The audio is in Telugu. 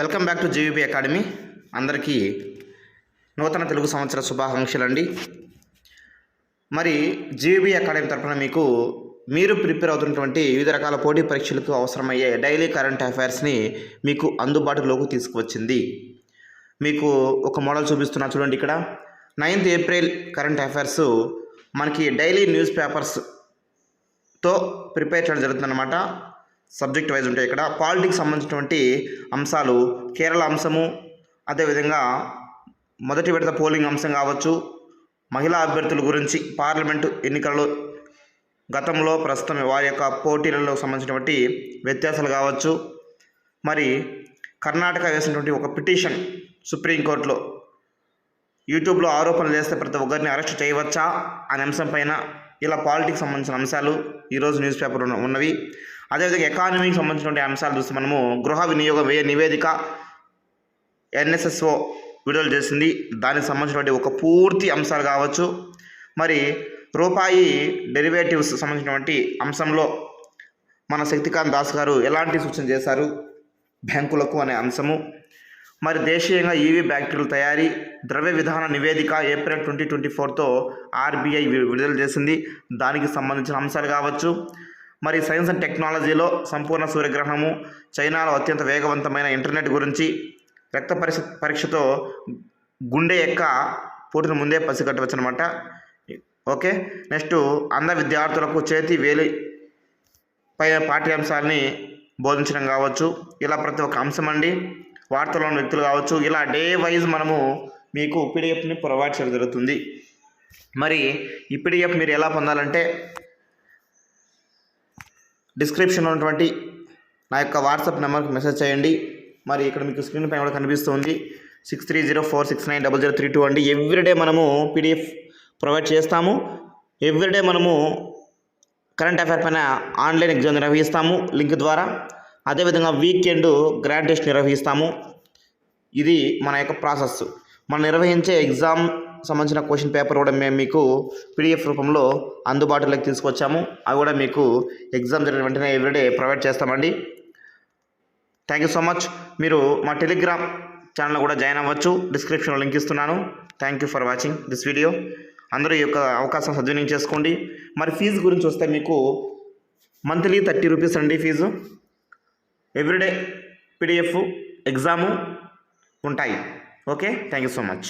Welcome back to GVP academy. అందరికీ నూతన తెలుగు సంవత్సర శుభాకాంక్షలు అండి. మరి జీవీపీ అకాడమీ తరఫున మీరు ప్రిపేర్ అవుతున్నటువంటి వివిధ రకాల పోటీ పరీక్షలకు అవసరమయ్యే డైలీ కరెంట్ అఫైర్స్ని మీకు అందుబాటులోకి తీసుకువచ్చింది. మీకు ఒక మోడల్ చూపిస్తున్నా చూడండి. ఇక్కడ 9th ఏప్రిల్ కరెంట్ అఫైర్స్ మనకి డైలీ న్యూస్ పేపర్స్తో ప్రిపేర్ చేయడం జరుగుతుందన్నమాట. సబ్జెక్ట్ వైజ్ ఉంటాయి. ఇక్కడ పాలిటిక్స్ సంబంధించినటువంటి అంశాలు, కేరళ అంశము, అదేవిధంగా మొదటి విడత పోలింగ్ అంశం కావచ్చు, మహిళా అభ్యర్థుల గురించి, పార్లమెంటు ఎన్నికల్లో గతంలో ప్రస్తుతం వారి యొక్క పోటీలలో సంబంధించినటువంటి వ్యత్యాసాలు కావచ్చు, మరి కర్ణాటక వేసినటువంటి ఒక పిటిషన్ సుప్రీంకోర్టులో యూట్యూబ్లో ఆరోపణలు చేస్తే ప్రతి ఒక్కరిని అరెస్ట్ చేయవచ్చా అనే అంశం పైన, ఇలా పాలిటిక్స్ సంబంధించిన అంశాలు ఈరోజు న్యూస్ పేపర్ ఉన్నవి. అదేవిధంగా ఎకానమీకి సంబంధించినటువంటి అంశాలు చూస్తే మనము గృహ వినియోగ వ్యయ నివేదిక NSSO విడుదల చేసింది. దానికి సంబంధించినటువంటి ఒక పూర్తి అంశాలు కావచ్చు, మరి రూపాయి డెరివేటివ్స్ సంబంధించినటువంటి అంశంలో మన శక్తికాంత్ దాస్ గారు ఎలాంటి సూచన చేశారు బ్యాంకులకు అనే అంశము, మరి దేశీయంగా ఈవీ బ్యాటరీల తయారీ ద్రవ్య విధాన నివేదిక ఏప్రిల్ 2024తో RBI విడుదల చేసింది. దానికి సంబంధించిన అంశాలు కావచ్చు, మరి సైన్స్ అండ్ టెక్నాలజీలో సంపూర్ణ సూర్యగ్రహణము, చైనాలో అత్యంత వేగవంతమైన ఇంటర్నెట్ గురించి, రక్త పరీక్షతో గుండె యొక్క పోటును ముందే పసిగట్టవచ్చు అనమాట. ఓకే, నెక్స్ట్ అంధ విద్యార్థులకు చేతి వేలి పై పాఠ్యాంశాలని బోధించడం కావచ్చు, ఇలా ప్రతి ఒక్క అంశం అండి. వార్తలోని వ్యక్తులు కావచ్చు, ఇలా డే వైజ్ మనము మీకు పీడిఎఫ్ని ప్రొవైడ్ చేయడం జరుగుతుంది. మరి ఈ పీడిఎఫ్ మీరు ఎలా పొందాలంటే డిస్క్రిప్షన్లో ఉన్నటువంటి నా యొక్క వాట్సాప్ నెంబర్కి మెసేజ్ చేయండి. మరి ఇక్కడ మీకు స్క్రీన్ పైన కూడా కనిపిస్తుంది 6304690032 అండి. ఎవ్రీడే మనము పీడిఎఫ్ ప్రొవైడ్ చేస్తాము. ఎవ్రీడే మనము కరెంట్ అఫైర్ పైన ఆన్లైన్ ఎగ్జామ్ నిర్వహిస్తాము లింక్ ద్వారా. అదేవిధంగా వీకెండ్ గ్రాండ్ టెస్ట్ నిర్వహిస్తాము. ఇది మన యొక్క ప్రాసెస్. మనం నిర్వహించే ఎగ్జామ్ సంబంధించిన క్వశ్చన్ పేపర్ కూడా మేము మీకు పీడిఎఫ్ రూపంలో అందుబాటులోకి తీసుకొచ్చాము. అవి కూడా మీకు ఎగ్జామ్ జరిగిన వెంటనే ఎవ్రీడే ప్రొవైడ్ చేస్తామండి. Thank you so much. మీరు మా టెలిగ్రామ్ ఛానల్ కూడా జాయిన్ అవ్వచ్చు. డిస్క్రిప్షన్లో లింక్ ఇస్తున్నాను. Thank you for watching this video. అందరూ ఈ యొక్క అవకాశం సద్వినియోగం చేసుకోండి. మరి ఫీజు గురించి వస్తే మీకు మంత్లీ 30 రూపీస్ అండి ఫీజు. ఎవ్రీడే పీడిఎఫ్ ఎగ్జాము ఉంటాయి. Okay, thank you so much.